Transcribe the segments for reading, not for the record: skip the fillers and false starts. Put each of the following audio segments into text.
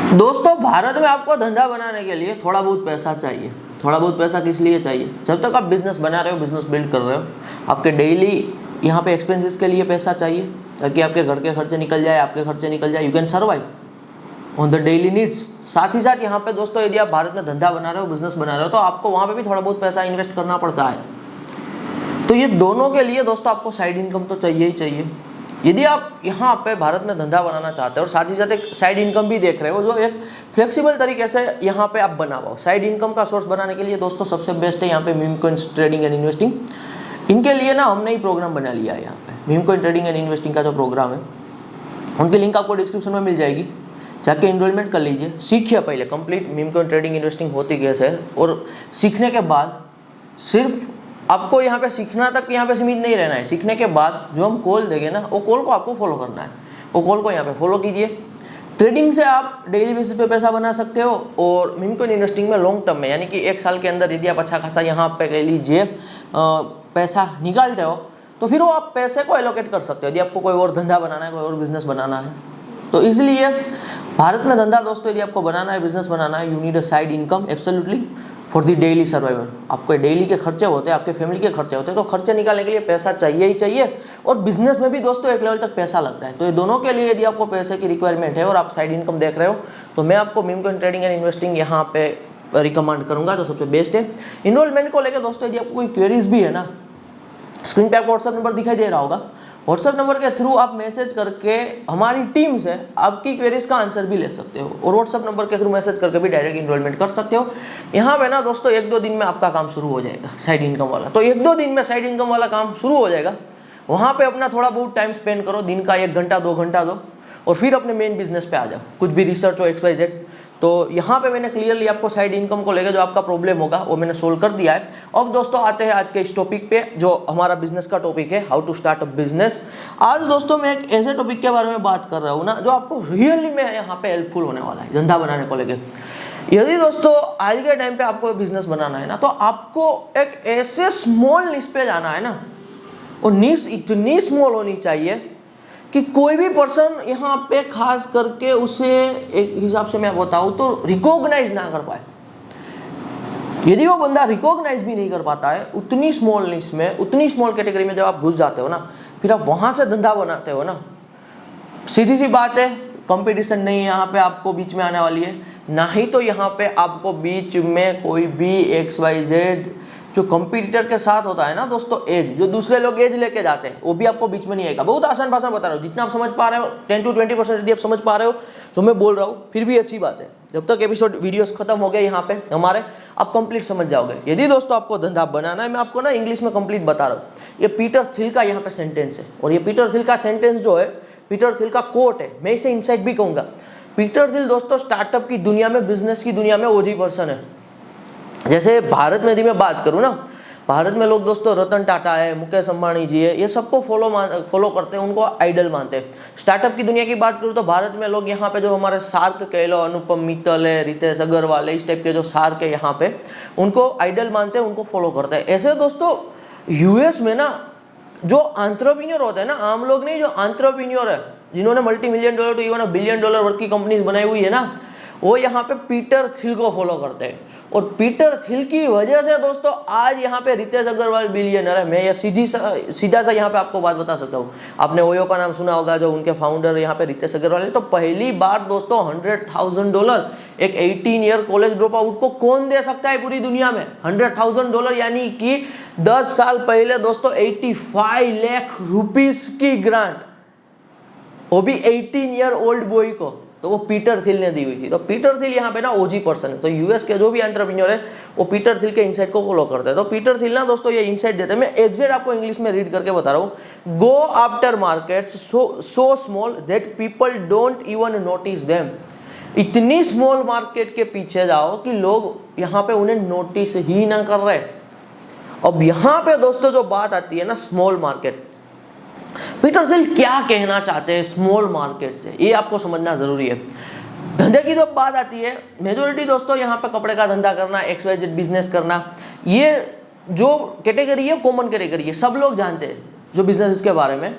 दोस्तों भारत में आपको धंधा बनाने के लिए थोड़ा बहुत पैसा चाहिए। थोड़ा बहुत पैसा किस लिए चाहिए? जब तक आप बिजनेस बना रहे हो, बिजनेस बिल्ड कर रहे हो, आपके डेली यहाँ पे एक्सपेंसेस के लिए पैसा चाहिए ताकि आपके घर के खर्चे निकल जाए, आपके खर्चे निकल जाए, you can survive on the daily needs. साथ ही साथ यहाँ पे दोस्तों यदि आप भारत में धंधा बना रहे हो, बिजनेस बना रहे हो, तो आपको वहाँ पे भी थोड़ा बहुत पैसा इन्वेस्ट करना पड़ता है। तो ये दोनों के लिए दोस्तों आपको साइड इनकम तो चाहिए ही चाहिए। यदि आप यहाँ पे भारत में धंधा बनाना चाहते हो और साथ ही साथ एक साइड इनकम भी देख रहे हो जो एक फ्लेक्सिबल तरीके से यहाँ पे आप बना पाओ, साइड इनकम का सोर्स बनाने के लिए दोस्तों सबसे बेस्ट है यहाँ पे meme coins trading and investing. इनके लिए ना हमने ही प्रोग्राम बना लिया है। यहाँ पे meme coin trading and investing का जो प्रोग्राम है उनकी लिंक आपको डिस्क्रिप्शन में मिल जाएगी, जाके इनरोलमेंट कर लीजिए। सीखिए पहले complete meme coin trading investing होती कैसे है, और सीखने के बाद सिर्फ आपको यहाँ पे सीखना तक यहाँ पे सीमित नहीं रहना है। सीखने के बाद जो हम कॉल देंगे ना, वो कॉल को आपको फॉलो करना है, वो कॉल को यहाँ पे फॉलो कीजिए। ट्रेडिंग से आप डेली बेसिस पे पैसा बना सकते हो, और मीम कॉइन इन्वेस्टिंग में लॉन्ग टर्म में यानी कि 1 साल के अंदर यदि आप अच्छा खासा यहाँ पे कह लीजिए पैसा निकालते हो, तो फिर वो आप पैसे को एलोकेट कर सकते हो यदि आपको कोई और धंधा बनाना है, कोई और बिजनेस बनाना है। तो इसलिए भारत में धंधा दोस्तों यदि आपको बनाना है, बिजनेस बनाना है, you need a side income absolutely for the daily survival. आपके डेली के खर्चे होते हैं, आपके फैमिली के खर्चे होते हैं, तो खर्चे निकालने के लिए पैसा चाहिए ही चाहिए। और बिजनेस में भी दोस्तों एक लेवल तक पैसा लगता है। तो ये दोनों के लिए यदि आपको पैसे की रिक्वायरमेंट है और आप साइड इनकम देख रहे हो, तो मैं आपको meme coin trading and investing यहाँ पे रिकमेंड करूँगा, तो सबसे बेस्ट है। इनरोलमेंट को लेकर दोस्तों यदि आपको कोई क्वेरीज भी है ना, स्क्रीन पे आपको व्हाट्सएप नंबर दिखाई दे रहा होगा, व्हाट्सएप नंबर के थ्रू आप मैसेज करके हमारी टीम से आपकी क्वेरीज का आंसर भी ले सकते हो, और व्हाट्सएप नंबर के थ्रू मैसेज करके भी डायरेक्ट इनरोलमेंट कर सकते हो। यहाँ पे ना दोस्तों 1-2 दिन में आपका काम शुरू हो जाएगा साइड इनकम वाला। तो 1-2 दिन में साइड इनकम वाला काम शुरू हो जाएगा। वहाँ पे अपना थोड़ा बहुत टाइम स्पेंड करो, दिन का 1 घंटा 2 घंटा दो, और फिर अपने मेन बिजनेस पे आ जाओ। कुछ भी रिसर्च हो XYZ। तो यहाँ पे मैंने क्लियरली आपको साइड इनकम को लेकर जो आपका प्रॉब्लम होगा वो मैंने सोल्व कर दिया है। अब दोस्तों आते हैं आज के इस टॉपिक पे, जो हमारा बिजनेस का टॉपिक है, how to start a business. आज दोस्तों मैं एक ऐसे टॉपिक के बारे में बात कर रहा हूँ ना, जो आपको रियली में यहाँ पे हेल्पफुल होने वाला है धंधा बनाने को लेकर। यदि दोस्तों आज के टाइम पे आपको बिजनेस बनाना है ना, तो आपको एक ऐसे स्मॉल निश पे जाना है ना, और निश इतनी स्मॉल होनी चाहिए कि कोई भी पर्सन यहाँ पे खास करके उसे एक हिसाब से मैं बताऊँ तो रिकॉग्नाइज ना कर पाए। यदि वो बंदा रिकॉग्नाइज भी नहीं कर पाता है उतनी स्मॉल निश में, उतनी स्मॉल कैटेगरी में जब आप घुस जाते हो ना, फिर आप वहाँ से धंधा बनाते हो ना, सीधी सी बात है, कंपटीशन नहीं है यहाँ पे आपको बीच में आने वाली है, ना ही तो यहाँ पे आपको बीच में कोई भी XYZ जो कंपटीटर के साथ होता है ना दोस्तों, एज, जो दूसरे लोग एज लेके जाते हैं, वो भी आपको बीच में नहीं आएगा। बहुत आसान भाषा में बता रहा हूँ, जितना आप समझ पा रहे हो 10 to 20% यदि आप समझ पा रहे हो जो मैं बोल रहा हूँ, फिर भी अच्छी बात है। जब तक एपिसोड वीडियोस खत्म हो गए यहाँ पे हमारे, आप कंप्लीट समझ जाओगे। यदि दोस्तों आपको धंधा बनाना है, मैं आपको ना इंग्लिश में कंप्लीट बता रहा हूँ। ये पीटर थिल का यहाँ पे सेंटेंस है, और ये पीटर थिल का सेंटेंस जो है, पीटर थिल का कोट है, मैं इसे इनसाइट भी कहूँगा। पीटर थिल दोस्तों स्टार्टअप की दुनिया में, बिजनेस की दुनिया में ओजी पर्सन है। जैसे भारत में यदि मैं बात करूँ ना, भारत में लोग दोस्तों रतन टाटा है, मुकेश अंबानी जी है, ये सबको फॉलो करते हैं, उनको आइडल मानते हैं। स्टार्टअप की दुनिया की बात करूँ तो भारत में लोग यहाँ पे जो हमारे शार्क कह लो, अनुपम मित्तल है, रितेश अग्रवाल है, इस टाइप के जो शार्क है यहाँ पे, उनको आइडल मानते हैं, उनको फॉलो करते हैं। ऐसे दोस्तों US में ना जो एंटरप्रेन्योर होते हैं ना, आम लोग नहीं, जो एंटरप्रेन्योर है, जिन्होंने $multi-million to even $1 billion worth की कंपनीज बनाई हुई है ना, वो यहाँ पे पीटर थिल को फॉलो करते हैं। और पीटर थिल की वजह से दोस्तों आज यहाँ पे रितेश अग्रवाल बिलियनर है। मैं ये सीधा सा यहाँ पे आपको बात बता सकता हूँ। आपने ओयो का नाम सुना होगा, जो उनके फाउंडर यहाँ पे रितेश अग्रवाल है। तो पहली बार दोस्तों $100,000 एक 18 ईयर कॉलेज ड्रॉप आउट को कौन दे सकता है पूरी दुनिया में? $100,000 यानी कि 10 साल पहले दोस्तों 85 लाख रुपीस की ग्रांट, वो भी 18 ईयर ओल्ड बॉय को, तो वो पीटर थिल ने दी हुई थी। तो पीटर थिल यहाँ पे ना ओजी पर्सन है। तो US के जो भी एंटरप्रेन्योर है वो पीटर थिल के इनसाइट को फॉलो करते हैं। तो पीटर थिल ना दोस्तों ये इनसाइट देते हैं, मैं एग्जैक्ट आपको इंग्लिश में रीड करके बता रहा हूँ। Go after market so small that people don't even notice them. इतनी स्मॉल मार्केट के पीछे जाओ कि लोग यहाँ पे उन्हें नोटिस ही ना कर रहे। अब यहाँ पे दोस्तों जो बात आती है ना स्मॉल मार्केट, पीटर थिल क्या कहना चाहते हैं स्मॉल मार्केट से, ये आपको समझना जरूरी है। धंधे की जब बात आती है, मेजोरिटी दोस्तों यहाँ पे कपड़े का धंधा करना, XYZ बिजनेस करना, ये जो कैटेगरी है कॉमन कैटेगरी है, सब लोग जानते हैं जो बिजनेस के बारे में।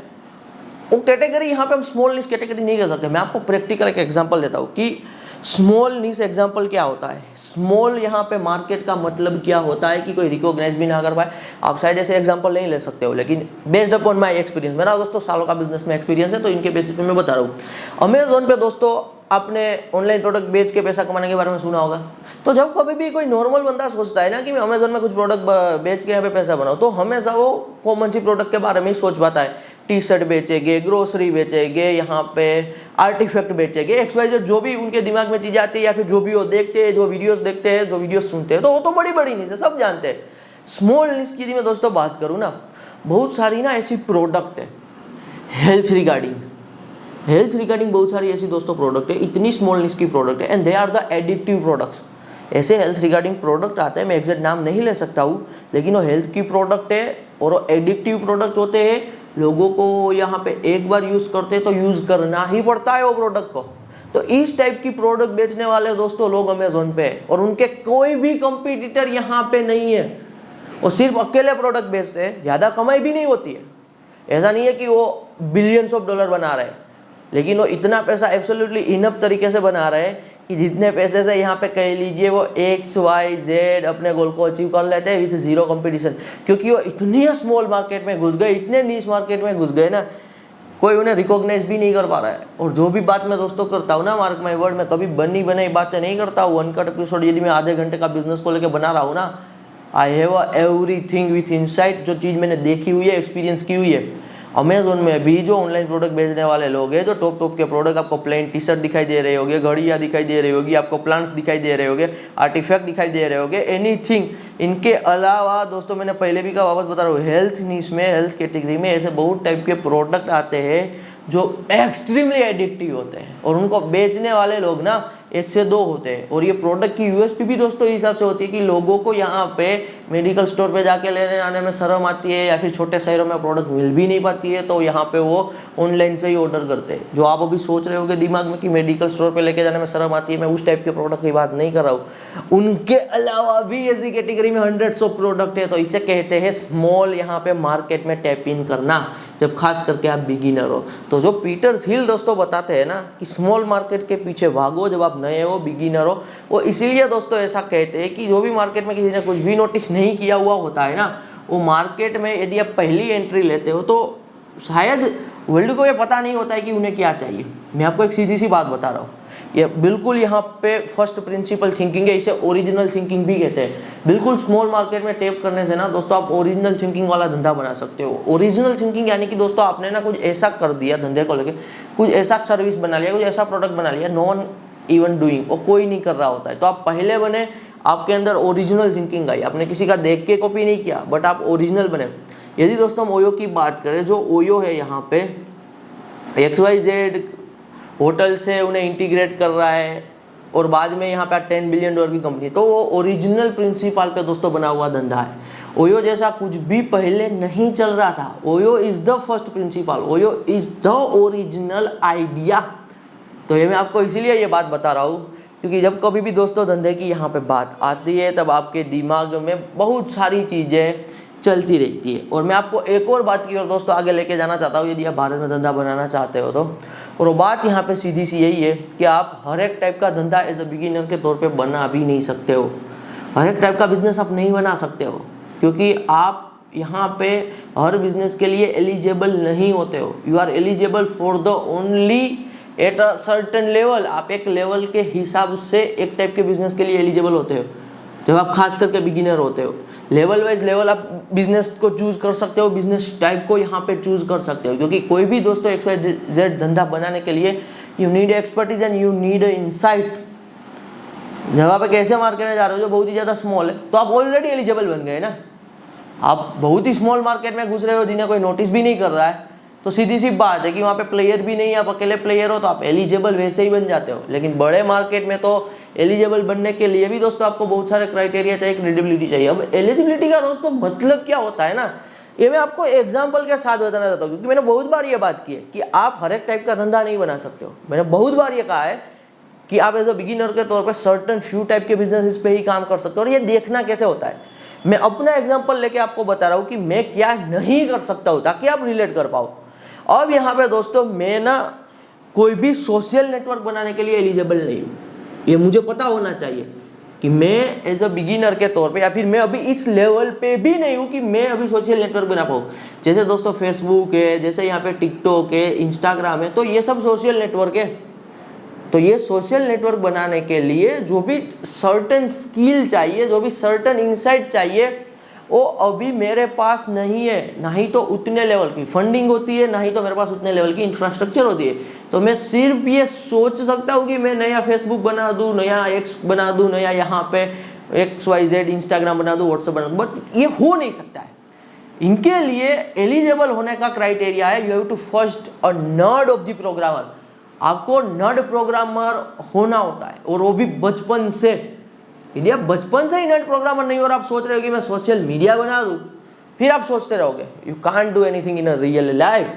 वो कैटेगरी यहाँ पे हम स्मॉल निश कैटेगरी नहीं कर सकते। मैं आपको प्रैक्टिकल एक एग्जांपल देता हूँ कि स्मॉल नीश एग्जाम्पल क्या होता है? स्मॉल यहाँ पे मार्केट का मतलब क्या होता है कि कोई रिकॉग्नाइज भी ना कर पाए। आप शायद ऐसे एग्जाम्पल नहीं ले सकते हो, लेकिन बेस्ड अपॉन माय एक्सपीरियंस, मेरा दोस्तों सालों का बिजनेस में एक्सपीरियंस है, तो इनके बेसिस पे मैं बता रहा हूँ। अमेजोन पे दोस्तों आपने ऑनलाइन प्रोडक्ट बेच के पैसा कमाने के बारे में सुना होगा। तो जब कभी भी कोई नॉर्मल बंदा सोचता है ना कि मैं अमेजोन में कुछ प्रोडक्ट बेच के यहाँ पे पैसा बनाऊँ, तो हमेशा वो कॉमन सी प्रोडक्ट के बारे में ही सोच पाता है। टी शर्ट बेचेंगे, ग्रोसरी बेचेंगे, यहाँ पे आर्टिफैक्ट बेचेंगे, XYZ जो भी उनके दिमाग में चीज़ें आती है, या फिर जो भी वो देखते हैं, जो वीडियोस देखते हैं, जो वीडियोस सुनते हैं, तो वो तो बड़ी बड़ी नीश है, सब जानते हैं। स्मॉल नीश की यदि मैं दोस्तों बात करूँ ना, बहुत सारी ना ऐसी प्रोडक्ट है हेल्थ रिगार्डिंग बहुत सारी ऐसी दोस्तों प्रोडक्ट है, इतनी स्मॉल नीश की प्रोडक्ट है, and they are the addictive products. ऐसे हेल्थ रिगार्डिंग प्रोडक्ट आते हैं, मैं एग्जैक्ट नाम नहीं ले सकता हूँ, लेकिन वो हेल्थ की प्रोडक्ट है और वो एडिक्टिव प्रोडक्ट होते हैं। लोगों को यहाँ पे एक बार यूज़ करते हैं तो यूज़ करना ही पड़ता है वो प्रोडक्ट को। तो इस टाइप की प्रोडक्ट बेचने वाले दोस्तों लोग अमेजोन पे है, और उनके कोई भी कंपटीटर यहाँ पे नहीं है। वो सिर्फ अकेले प्रोडक्ट बेचते हैं, ज़्यादा कमाई भी नहीं होती है। ऐसा नहीं है कि वो बिलियंस ऑफ डॉलर बना रहे हैं, लेकिन वो इतना पैसा एब्सोल्युटली इनफ तरीके से बना रहे हैं कि जितने पैसे से यहाँ पे कह लीजिए वो XYZ अपने गोल को अचीव कर लेते हैं विथ जीरो कंपटीशन, क्योंकि वो इतनी स्मॉल मार्केट में घुस गए, इतने नीश मार्केट में घुस गए ना, कोई उन्हें रिकॉग्नाइज भी नहीं कर पा रहा है। और जो भी बात मैं दोस्तों करता हूँ ना, मार्क माय वर्ड, में कभी बनी बनाई बातें नहीं करता हूँ। अनकट एपिसोड यदि मैं आधे घंटे का बिजनेस को लेकर बना रहा हूँ ना, I have everything with insight, जो चीज़ मैंने देखी हुई है, एक्सपीरियंस की हुई है। अमेजोन में भी जो ऑनलाइन प्रोडक्ट बेचने वाले लोग हैं, जो टॉप के प्रोडक्ट, आपको प्लेन टी शर्ट दिखाई दे रहे होंगे, घड़ियाँ दिखाई दे रही होगी, आपको प्लांट्स दिखाई दे रहे होंगे, आर्टिफैक्ट दिखाई दे रहे होंगे, एनीथिंग। इनके अलावा दोस्तों मैंने पहले भी कहा, वापस बता रहा हूँ, हेल्थ नीश में, हेल्थ कैटेगरी में ऐसे बहुत टाइप के प्रोडक्ट आते हैं जो एक्सट्रीमली एडिक्टिव होते हैं, और उनको बेचने वाले लोग ना 1 से 2 होते हैं। और ये प्रोडक्ट की USP भी दोस्तों इस हिसाब से होती है कि लोगों को यहाँ पे मेडिकल स्टोर पे जाके लेने आने में शर्म आती है, या फिर छोटे शहरों में प्रोडक्ट मिल भी नहीं पाती है, तो यहाँ पे वो ऑनलाइन से ही ऑर्डर करते हैं। जो आप अभी सोच रहे होगे दिमाग में कि मेडिकल स्टोर पे लेके जाने में शर्म आती है, मैं उस टाइप के प्रोडक्ट की बात नहीं कर रहा हूँ। उनके अलावा भी ऐसी कैटेगरी में हंड्रेड्स ऑफ प्रोडक्ट है, तो इसे कहते हैं स्मॉल यहाँ पे मार्केट में टैप इन करना, जब खास करके आप बिगिनर हो। तो जो पीटर थिल दोस्तों बताते हैं ना कि स्मॉल मार्केट के पीछे भागो जब आप नए हो, बिगिनर हो, वो इसीलिए दोस्तों ऐसा कहते हैं कि जो भी मार्केट में किसी ने कुछ भी नोटिस नहीं किया हुआ होता है ना, वो मार्केट में यदि आप पहली एंट्री लेते हो तो शायद वर्ल्ड को ये पता नहीं होता है कि उन्हें क्या चाहिए। मैं आपको एक सीधी सी बात बता रहा हूँ, ये बिल्कुल यहाँ पे फर्स्ट प्रिंसिपल थिंकिंग है, इसे ओरिजिनल थिंकिंग भी कहते हैं। बिल्कुल स्मॉल मार्केट में टैप करने से ना दोस्तों आप ओरिजिनल थिंकिंग वाला धंधा बना सकते हो। ओरिजिनल थिंकिंग यानी कि दोस्तों आपने ना कुछ ऐसा कर दिया धंधे को लेके, कुछ ऐसा सर्विस बना लिया, कुछ ऐसा प्रोडक्ट बना लिया, नो वन इवन डूइंग, वो कोई नहीं कर रहा होता है। तो आप पहले बने, आपके अंदर ओरिजिनल थिंकिंग आई, आपने किसी का देख के कॉपी नहीं किया, बट आप ओरिजिनल बने। यदि दोस्तों हम ओयो की बात करें, जो ओयो है यहाँ पे XYZ होटल से उन्हें इंटीग्रेट कर रहा है, और बाद में यहाँ पे $10 बिलियन की कंपनी, तो वो ओरिजिनल प्रिंसिपल पे दोस्तों बना हुआ धंधा है। ओयो जैसा कुछ भी पहले नहीं चल रहा था। OYO is the first principle, OYO is the original idea. तो ये मैं आपको इसीलिए ये बात बता रहा हूँ, क्योंकि जब कभी भी दोस्तों धंधे की यहाँ पे बात आती है, तब आपके दिमाग में बहुत सारी चीज़ें चलती रहती है। और मैं आपको एक और बात की और दोस्तों आगे लेके जाना चाहता हूँ, यदि आप भारत में धंधा बनाना चाहते हो तो। और वो बात यहाँ पे सीधी सी यही है कि आप हर एक टाइप का धंधा एज अ बिगिनर के तौर पे बना भी नहीं सकते हो। हर एक टाइप का बिजनेस आप नहीं बना सकते हो, क्योंकि आप यहाँ पे हर बिजनेस के लिए एलिजिबल नहीं होते हो। You are eligible for the only at a certain level. आप एक लेवल के हिसाब से एक टाइप के बिजनेस के लिए एलिजिबल होते हो जब आप खास करके बिगिनर होते हो। लेवल वाइज लेवल आप बिजनेस को चूज कर सकते हो, बिजनेस टाइप को यहाँ पे चूज कर सकते हो, क्योंकि कोई भी दोस्तों XYZ धंधा बनाने के लिए you need expertise and you need insight. जब आप एक ऐसे मार्केट में जा रहे हो जो बहुत ही ज़्यादा स्मॉल है, तो आप ऑलरेडी एलिजिबल बन गए ना। आप बहुत ही स्मॉल मार्केट में घुस रहे हो जिन्हें कोई नोटिस भी नहीं कर रहा है, तो सीधी सी बात है कि वहाँ पे प्लेयर भी नहीं है, आप अकेले प्लेयर हो, तो आप एलिजिबल वैसे ही बन जाते हो। लेकिन बड़े मार्केट में तो एलिजिबल बनने के लिए भी दोस्तों आपको बहुत सारे क्राइटेरिया चाहिए, क्रेडिबिलिटी चाहिए। अब एलिजिबिलिटी का दोस्तों मतलब क्या होता है ना, ये मैं आपको एग्जाम्पल के साथ बताना चाहता हूँ, क्योंकि मैंने बहुत बार ये बात की है कि आप हर एक टाइप का धंधा नहीं बना सकते हो। मैंने बहुत बार ये कहा है कि आप एज अ बिगिनर के तौर पर सर्टन फ्यू टाइप के बिजनेस पे ही काम कर सकते हो। और ये देखना कैसे होता है, मैं अपना एग्जाम्पल लेके आपको बता रहा हूँ कि मैं क्या नहीं कर सकता हूँ, ताकि आप रिलेट कर पाओ। अब यहाँ पे दोस्तों मैं ना कोई भी सोशल नेटवर्क बनाने के लिए एलिजिबल नहीं हूँ। ये मुझे पता होना चाहिए कि मैं एज अ बिगिनर के तौर पे या फिर मैं अभी इस लेवल पे भी नहीं हूँ कि मैं अभी सोशल नेटवर्क बना पाऊँ। जैसे दोस्तों फेसबुक है, जैसे यहाँ पे टिकटॉक है, इंस्टाग्राम है, तो ये सब सोशल नेटवर्क है। तो ये सोशल नेटवर्क बनाने के लिए जो भी सर्टेन स्किल चाहिए, जो भी सर्टेन इंसाइट चाहिए, वो अभी मेरे पास नहीं है। ना ही तो उतने लेवल की फंडिंग होती है, ना ही तो मेरे पास उतने लेवल की इंफ्रास्ट्रक्चर होती है। तो मैं सिर्फ ये सोच सकता हूँ कि मैं नया फेसबुक बना दूँ, नया एक्स बना दूँ, नया यहाँ पे XYZ इंस्टाग्राम बना दूँ, व्हाट्सएप बना दूँ, बट ये हो नहीं सकता है। इनके लिए एलिजिबल होने का क्राइटेरिया है, you have to first a nerd of the programmer. आपको नर्ड प्रोग्रामर होना होता है, और वो भी बचपन से। यदि आप बचपन से ही नर्ड प्रोग्रामर नहीं हो और आप सोच रहे हो कि मैं सोशल मीडिया बना दूं, फिर आप सोचते रहोगे you can't do anything in a real life.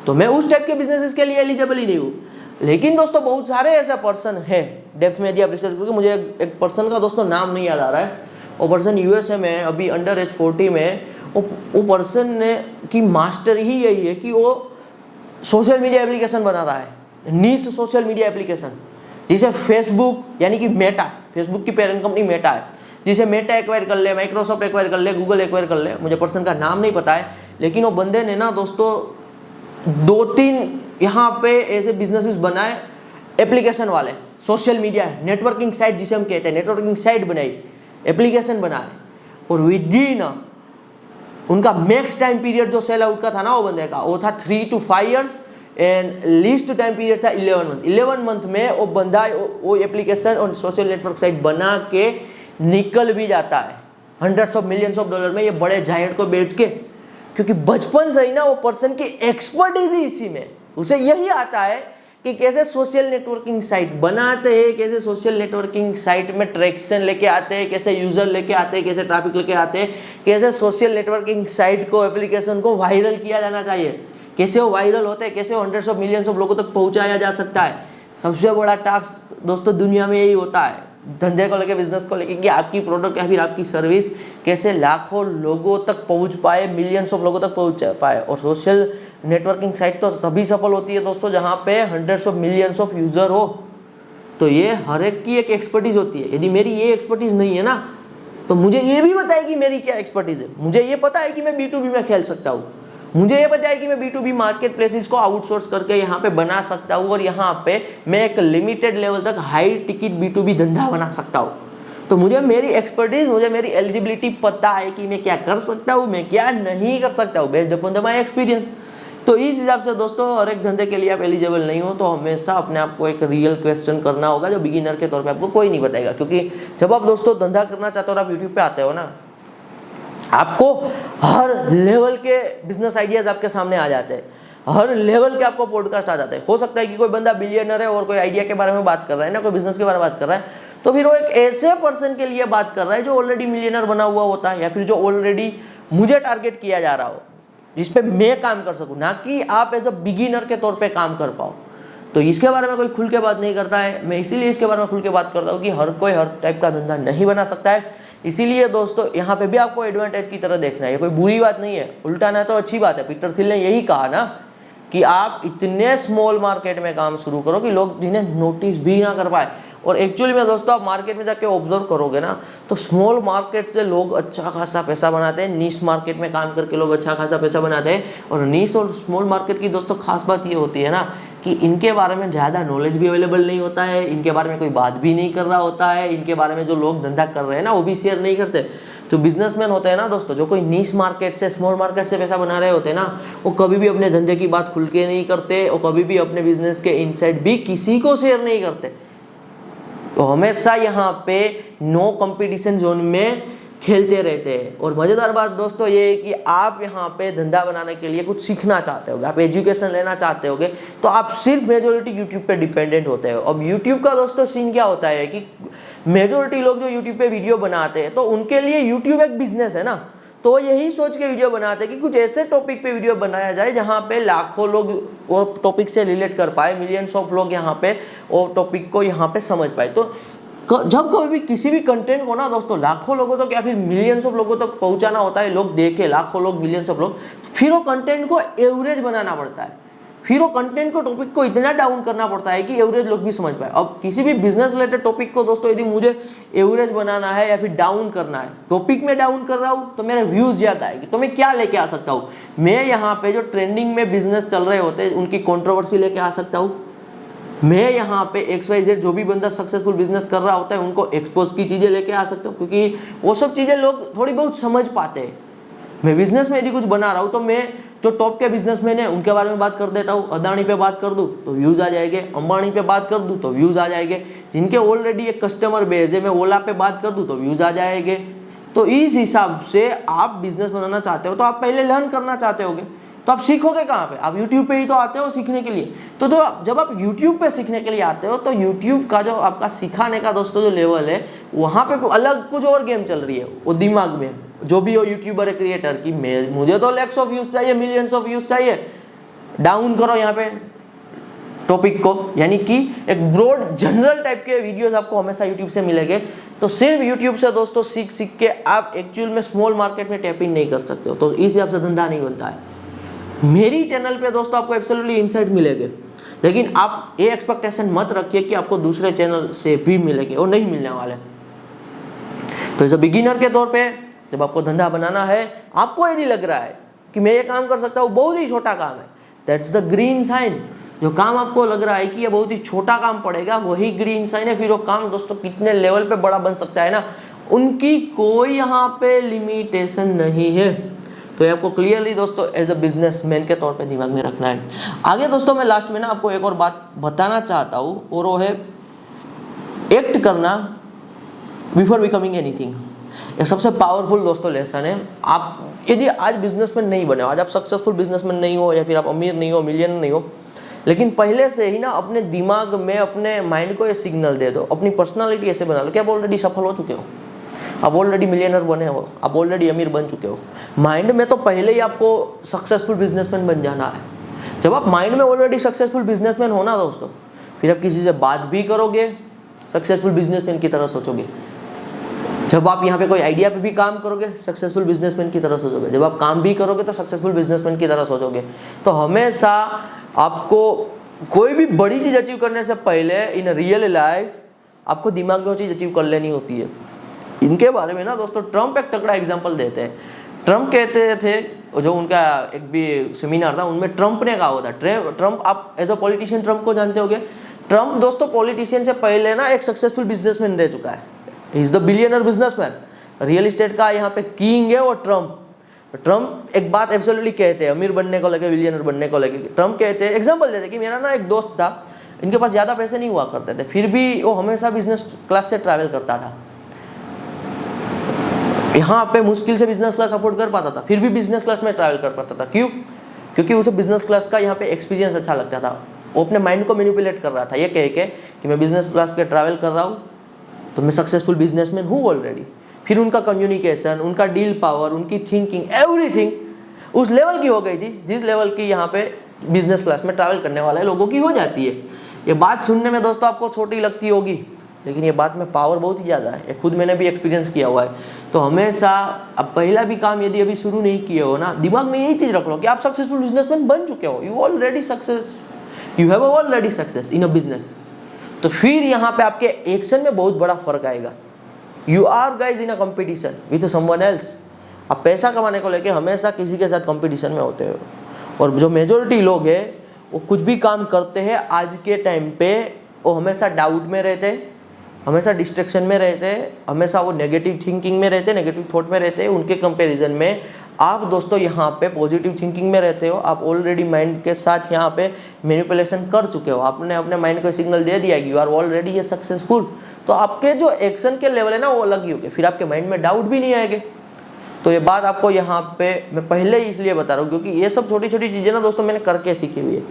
तो मैं उस टाइप के बिजनेसेस के लिए एलिजिबल ही नहीं हूँ। लेकिन दोस्तों बहुत सारे ऐसे पर्सन है डेप्थ में, यदि आप रिसर्च करोगे, मुझे एक पर्सन का दोस्तों नाम नहीं याद आ रहा है, वो पर्सन USA में अभी अंडर एज 40 में, वो पर्सन ने की मास्टर ही यही है कि वो सोशल मीडिया एप्लीकेशन बनाता है, नीश सोशल मीडिया एप्लीकेशन, जिसे फेसबुक यानी कि मेटा, फेसबुक की पेरेंट कंपनी मेटा है, जिसे मेटा एक्वायर कर ले, माइक्रोसॉफ्ट एक्वायर कर ले, गूगल एक्वायर कर ले, मुझे पर्सन का नाम नहीं पता है। लेकिन वो बंदे ने ना दोस्तों 2-3 यहाँ पे ऐसे बिजनेसेस बनाए एप्लीकेशन वाले, सोशल मीडिया नेटवर्किंग साइट जिसे हम कहते हैं, नेटवर्किंग साइट बनाई, एप्लीकेशन बनाए, और विदिन उनका मैक्स टाइम पीरियड जो सेल आउट का था ना वो बंदे का, वो था 3 to 5 years and least time period था 11 मंथ। 11 मंथ में वो बंदा वो एप्लीकेशन और सोशल नेटवर्क साइट बना के निकल भी जाता है $100 of millions में, ये बड़े जायंट को बेच के। क्योंकि बचपन से ही ना वो पर्सन की एक्सपर्टीज ही इसी में, उसे यही आता है कि कैसे सोशल नेटवर्किंग साइट बनाते हैं, कैसे सोशल नेटवर्किंग साइट में ट्रैक्शन लेके आते हैं, कैसे यूजर लेके आते हैं, कैसे ट्रैफिक लेके आते हैं, कैसे सोशल नेटवर्किंग साइट को, एप्लीकेशन को वायरल किया जाना चाहिए, कैसे वो वायरल होते हैं, कैसे 100 of millions लोगों तक पहुंचाया जा सकता है। सबसे बड़ा टास्क दोस्तों दुनिया में यही होता है, धंधे को लेके, बिजनेस को लेके, कि आपकी प्रोडक्ट या फिर आपकी सर्विस कैसे लाखों लोगों तक पहुंच पाए, मिलियंस ऑफ लोगों तक पहुंच पाए। और सोशल नेटवर्किंग साइट तो तभी सफल होती है दोस्तों जहां पे 100 of millions ऑफ यूजर हो। तो ये हर एक की एक एक्सपर्टीज होती है। यदि मेरी ये एक्सपर्टीज नहीं है ना, तो मुझे ये भी पता है कि मेरी क्या एक्सपर्टीज है। मुझे ये पता है कि मैं B2B में खेल सकता हूँ, मुझे ये पता है कि मैं B2B मार्केट प्लेसेस को आउटसोर्स करके यहाँ पे बना सकता हूँ, और यहाँ पे मैं एक लिमिटेड लेवल तक हाई टिकट B2B धंधा बना सकता हूँ। तो मुझे मेरी एक्सपर्टीज, मुझे मेरी एलिजिबिलिटी पता है कि मैं क्या कर सकता हूँ, मैं क्या नहीं कर सकता हूँ, based upon the my experience. तो इस हिसाब से दोस्तों हर एक धंधे के लिए आप एलिजिबल नहीं हो, तो हमेशा अपने आप को एक रियल क्वेश्चन करना होगा, जो बिगिनर के तौर पे आपको कोई नहीं बताएगा। क्योंकि जब आप दोस्तों धंधा करना चाहते हो और आप यूट्यूब पे आते हो ना, आपको हर लेवल के बिजनेस आइडियाज आपके सामने आ जाते हैं, हर लेवल के आपको पॉडकास्ट आ जाते हैं। हो सकता है कि कोई बंदा बिलियनर है और कोई आइडिया के बारे में बात कर रहा है ना, कोई बिजनेस के बारे में बात कर रहा है, तो फिर वो एक ऐसे पर्सन के लिए बात कर रहा है जो ऑलरेडी मिलियनर बना हुआ होता है, या फिर जो ऑलरेडी मुझे टारगेट किया जा रहा हो, जिस पे मैं काम कर सकूं, ना कि आप एज अ बिगिनर के तौर पे काम कर पाओ। तो इसके बारे में कोई खुल के बात नहीं करता है। मैं इसीलिए इसके बारे में खुल के बात करता हूँ कि हर कोई हर टाइप का धंधा नहीं बना सकता है। इसीलिए दोस्तों यहाँ पे भी आपको एडवांटेज की तरह देखना है, ये कोई बुरी बात नहीं है, उल्टा ना तो अच्छी बात है। पीटर थिल ने यही कहा ना कि आप इतने स्मॉल मार्केट में काम शुरू करो कि लोग जिन्हें नोटिस भी ना कर पाए। और एक्चुअली में दोस्तों आप मार्केट में जाके ऑब्जर्व करोगे ना, तो स्मॉल मार्केट से लोग अच्छा खासा पैसा बनाते हैं, नीश मार्केट में काम करके लोग अच्छा खासा पैसा बनाते हैं। और नीश और स्मॉल मार्केट की दोस्तों खास बात ये होती है ना कि इनके बारे में ज़्यादा नॉलेज भी अवेलेबल नहीं होता है, इनके बारे में कोई बात भी नहीं कर रहा होता है, इनके बारे में जो लोग धंधा कर रहे हैं ना वो भी शेयर नहीं करते। जो बिजनेसमैन होते हैं ना दोस्तों, जो कोई नीश मार्केट से, स्मॉल मार्केट से पैसा बना रहे होते हैं ना, वो कभी भी अपने धंधे की बात खुल के नहीं करते, और कभी भी अपने बिजनेस के इनसाइड भी किसी को शेयर नहीं करते। तो हमेशा यहाँ पे नो कंपटीशन जोन में खेलते रहते हैं। और मज़ेदार बात दोस्तों ये है कि आप यहाँ पे धंधा बनाने के लिए कुछ सीखना चाहते होगे, आप एजुकेशन लेना चाहते होगे, तो आप सिर्फ मेजोरिटी यूट्यूब पे डिपेंडेंट होते हो। अब यूट्यूब का दोस्तों सीन क्या होता है कि मेजोरिटी लोग जो यूट्यूब पे वीडियो बनाते हैं, तो उनके लिए यूट्यूब एक बिजनेस है ना, तो यही सोच के वीडियो बनाते हैं कि कुछ ऐसे टॉपिक पे वीडियो बनाया जाए जहाँ पे लाखों लोग वो टॉपिक से रिलेट कर पाए, मिलियंस ऑफ लोग यहाँ पे वो टॉपिक को यहाँ पे समझ पाए। तो जब कभी भी किसी भी कंटेंट को ना दोस्तों लाखों लोगों तक या फिर मिलियंस ऑफ लोगों तक पहुंचाना होता है, लोग देखे लाखों लोग, मिलियंस ऑफ लोग, फिर वो कंटेंट को एवरेज बनाना पड़ता है, फिर वो कंटेंट को टॉपिक को इतना डाउन करना पड़ता है कि एवरेज लोग भी समझ पाए। अब किसी भी बिजनेस रिलेटेड टॉपिक को दोस्तों यदि मुझे एवरेज बनाना है या फिर डाउन करना है, टॉपिक में डाउन कर रहा हूँ तो मेरे व्यूज ज्यादा आएगी, तो मैं क्या लेके आ सकता हूँ, मैं यहाँ पे जो ट्रेंडिंग में बिजनेस चल रहे होते हैं उनकी कंट्रोवर्सी लेके आ सकता हूँ। मैं यहाँ पे XYZ जो भी बंदा सक्सेसफुल बिजनेस कर रहा होता है उनको एक्सपोज की चीजें लेके आ सकता हूँ, क्योंकि वो सब चीजें लोग थोड़ी बहुत समझ पाते हैं। मैं बिजनेस में यदि कुछ बना रहा हूँ तो मैं जो टॉप के बिजनेसमैन है उनके बारे में बात कर देता हूँ। अदानी पे बात कर दूँ तो व्यूज आ जाएंगे, अंबानी पे बात कर दूँ तो व्यूज आ जाएंगे, जिनके ऑलरेडी एक कस्टमर बेस है मैं ओला पे बात कर दूँ तो व्यूज आ जाएंगे। तो इस हिसाब से आप बिजनेस बनाना चाहते हो तो आप पहले लर्न करना चाहते होगे, तो आप सीखोगे कहाँ पे, आप YouTube पे ही तो आते हो सीखने के लिए। तो जब आप YouTube पे सीखने के लिए आते हो तो YouTube का जो आपका सिखाने का दोस्तों जो लेवल है वहाँ पे अलग कुछ और गेम चल रही है। वो दिमाग में जो भी हो यूट्यूबर है क्रिएटर की, मुझे तो लैक्स ऑफ व्यूज चाहिए, मिलियंस ऑफ व्यूज चाहिए, डाउन करो यहाँ पे टॉपिक को, यानी कि एक ब्रॉड जनरल टाइप के वीडियोस आपको हमेशा यूट्यूब से मिलेंगे। तो सिर्फ यूट्यूब से दोस्तों सीख के आप एक्चुअल में स्मॉल मार्केट में टैप इन नहीं कर सकते हो, तो इस हिसाब से धंधा नहीं बनता है। मेरी चैनल पे दोस्तों आपको एब्सोल्युटली इनसाइट मिलेंगे, लेकिन आप ये एक्सपेक्टेशन मत रखिए कि आपको दूसरे चैनल से भी मिलेंगे, और नहीं मिलने वाले। तो एज अ बिगिनर के तौर पे जब आपको धंधा बनाना है, आपको यदि लग रहा है कि मैं ये काम कर सकता हूँ, बहुत ही छोटा काम है, दैट्स द ग्रीन साइन। जो काम आपको लग रहा है कि ये बहुत ही छोटा काम पड़ेगा, वही ग्रीन साइन है। फिर वो काम दोस्तों कितने लेवल पे बड़ा बन सकता है ना, उनकी कोई यहाँ पे लिमिटेशन नहीं है। तो ये आपको क्लियरली दोस्तों एज अ बिजनेसमैन के तौर पे दिमाग में रखना है। आगे दोस्तों मैं लास्ट में ना आपको एक और बात बताना चाहता हूँ, और वो है एक्ट करना बिफोर बिकमिंग एनीथिंग। ये सबसे पावरफुल दोस्तों लेसन है। आप यदि आज बिजनेसमैन नहीं बने हो, आज आप सक्सेसफुल बिजनेसमैन नहीं हो, या फिर आप अमीर नहीं हो, मिलियन नहीं हो, लेकिन पहले से ही ना अपने दिमाग में, अपने माइंड को ये सिग्नल दे दो, अपनी पर्सनालिटी ऐसे बना लो कि आप ऑलरेडी सफल हो चुके हो, आप ऑलरेडी मिलियनर बने हो, आप ऑलरेडी अमीर बन चुके हो। माइंड में तो पहले ही आपको सक्सेसफुल बिजनेसमैन बन जाना है। जब आप माइंड में ऑलरेडी सक्सेसफुल बिजनेसमैन हो ना दोस्तों, फिर आप किसी से बात भी करोगे सक्सेसफुल बिजनेसमैन की तरह सोचोगे। जब आप यहाँ पे कोई आइडिया पे भी काम करोगे सक्सेसफुल बिजनेसमैन की तरह सोचोगे। जब आप काम भी करोगे तो सक्सेसफुल बिजनेसमैन की तरह सोचोगे। तो हमेशा आपको कोई भी बड़ी चीज़ अचीव करने से पहले इन रियल लाइफ आपको दिमाग में वो चीज़ अचीव कर लेनी होती है। इनके बारे में ना दोस्तों ट्रम्प एक तगड़ा एग्जाम्पल देते हैं। ट्रम्प कहते थे, जो उनका एक भी सेमिनार था उनमें ट्रम्प ने कहा होता, ट्रम्प आप एज अ पॉलिटिशियन ट्रम्प को जानते होंगे। ट्रम्प दोस्तों पॉलिटिशियन से पहले ना एक सक्सेसफुल बिजनेसमैन रह चुका है। He is the billionaire businessman. Real estate का यहाँ पे किंग है वो ट्रम्प। ट्रम्प एक बात एब्सोल्युटली कहते हैं अमीर बनने को लेके, बिलियनर बनने को लेके। ट्रम्प कहते हैं, एग्जांपल देते हैं कि मेरा ना एक दोस्त था, इनके पास ज़्यादा पैसे नहीं हुआ करते थे, फिर भी वो हमेशा बिजनेस क्लास से ट्रैवल करता था। यहाँ पे मुश्किल से बिजनेस क्लास अफोर्ड कर पाता था, फिर भी बिजनेस क्लास में ट्रैवल कर पाता था। क्यों? क्योंकि उसे बिजनेस क्लास का यहाँ पे एक्सपीरियंस अच्छा लगता था। वो अपने माइंड को मैनिपुलेट कर रहा था ये कह के कि मैं बिजनेस क्लास पे ट्रैवल कर रहा हूँ तो मैं सक्सेसफुल बिजनेसमैन हूँ ऑलरेडी। फिर उनका कम्युनिकेशन, उनका डील पावर, उनकी थिंकिंग, एवरीथिंग उस लेवल की हो गई थी जिस लेवल की यहाँ पे बिजनेस क्लास में ट्रैवल करने वाले लोगों की हो जाती है। ये बात सुनने में दोस्तों आपको छोटी लगती होगी, लेकिन ये बात में पावर बहुत ही ज़्यादा है। खुद मैंने भी एक्सपीरियंस किया हुआ है। तो हमेशा अब पहला भी काम यदि अभी शुरू नहीं किए हो ना, दिमाग में यही चीज़ रख लो कि आप सक्सेसफुल बिजनेसमैन बन चुके हो। You already success, you have already success in a business. तो फिर यहाँ पे आपके एक्शन में बहुत बड़ा फर्क आएगा। You are guys in a competition with someone else. आप पैसा कमाने को लेके हमेशा किसी के साथ कंपटीशन में होते हो, और जो मेजोरिटी लोग हैं वो कुछ भी काम करते हैं आज के टाइम पे वो हमेशा डाउट में रहते हैं, हमेशा डिस्ट्रैक्शन में रहते हैं, हमेशा वो नेगेटिव थिंकिंग में रहते हैं, नेगेटिव थॉट में रहते हैं। उनके कंपैरिजन में आप दोस्तों यहाँ पे पॉजिटिव थिंकिंग में रहते हो। आप ऑलरेडी माइंड के साथ यहाँ पे मैनिपुलेशन कर चुके हो। आपने अपने माइंड को सिग्नल दे दिया कि यू आर ऑलरेडी ये सक्सेसफुल। तो आपके जो एक्शन के लेवल है ना वो अलग ही होंगे, फिर आपके माइंड में डाउट भी नहीं आएंगे। तो ये बात आपको यहाँ पे मैं पहले ही इसलिए बता रहा हूँ क्योंकि ये सब छोटी छोटी चीज़ें ना दोस्तों मैंने करके सीखी हुई है।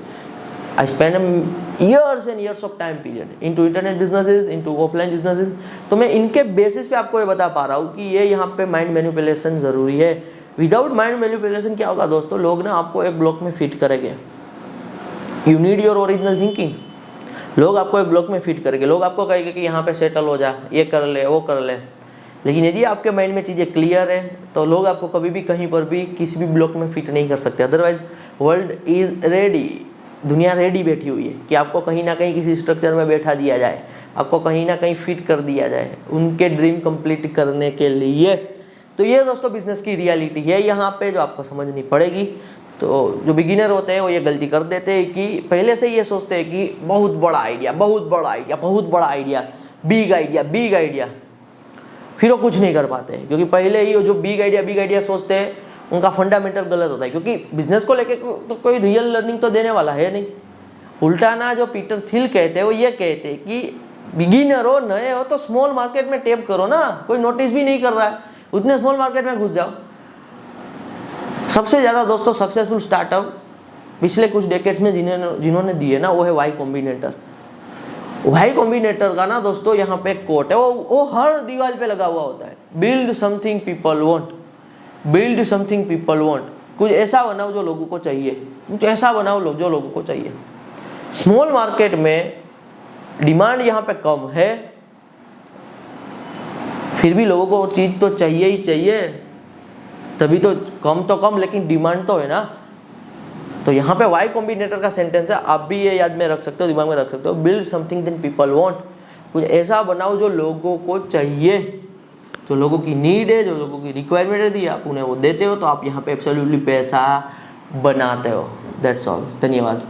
I spend years and years of time period into internet businesses, into offline businesses। तो मैं इनके बेसिस पे आपको ये बता पा रहा हूँ कि ये यहाँ पे माइंड मैनिपुलेशन ज़रूरी है। विदाउट माइंड मैनिपुलेशन क्या होगा दोस्तों, लोग ना आपको एक ब्लॉक में फिट करेंगे। You need your original thinking. लोग आपको एक ब्लॉक में फिट करेंगे, लोग आपको कहेंगे कि यहाँ पे सेटल हो जा, ये कर ले, वो कर ले। लेकिन यदि आपके माइंड में चीज़ें क्लियर है तो लोग आपको कभी भी कहीं पर भी किसी भी ब्लॉक में फिट नहीं कर सकते। अदरवाइज वर्ल्ड इज रेडी दुनिया रेडी बैठी हुई है कि आपको कहीं ना कहीं किसी स्ट्रक्चर में बैठा दिया जाए, आपको कहीं ना कहीं फिट कर दिया जाए उनके ड्रीम कंप्लीट करने के लिए। तो ये दोस्तों बिजनेस की रियलिटी है यहाँ पे, जो आपको समझनी पड़ेगी। तो जो बिगिनर होते हैं वो ये गलती कर देते हैं कि पहले से ये सोचते हैं कि बहुत बड़ा आइडिया, बहुत बड़ा आइडिया, बहुत बड़ा idea, big idea, big idea, फिर वो कुछ नहीं कर पाते, क्योंकि पहले ही वो जो बिग आइडिया सोचते हैं उनका फंडामेंटल गलत होता है। क्योंकि बिजनेस को लेके तो कोई रियल लर्निंग तो देने वाला है नहीं। उल्टा ना जो पीटर थिल कहते हैं वो ये कहते हैं कि बिगिनर हो, नए हो तो स्मॉल मार्केट में टैप करो ना, कोई नोटिस भी नहीं कर रहा है, उतने स्मॉल मार्केट में घुस जाओ। सबसे ज़्यादा दोस्तों सक्सेसफुल स्टार्टअप पिछले कुछ डेकेड्स में जिन्होंने दिए ना, वो है वाई कॉम्बिनेटर। वाई कॉम्बिनेटर का ना दोस्तों यहाँ पे एक कोट है, वो हर दीवार पे लगा हुआ होता है, build something people want, build something people want. कुछ ऐसा बनाओ जो लोगों को चाहिए, कुछ ऐसा बनाओ जो लोगों को चाहिए। स्मॉल मार्केट में डिमांड यहाँ पे कम है, फिर भी लोगों को वो चीज़ तो चाहिए ही चाहिए, तभी तो कम लेकिन डिमांड तो है ना। तो यहाँ पे वाई कॉम्बिनेटर का सेंटेंस है, आप भी ये याद में रख सकते हो, दिमाग में रख सकते हो, build something that people want. कुछ ऐसा बनाओ जो लोगों को चाहिए, जो लोगों की नीड है, जो लोगों की रिक्वायरमेंट है, दी आप उन्हें वो देते हो, तो आप यहाँ पे एब्सोल्युटली पैसा बनाते हो। That's all. धन्यवाद।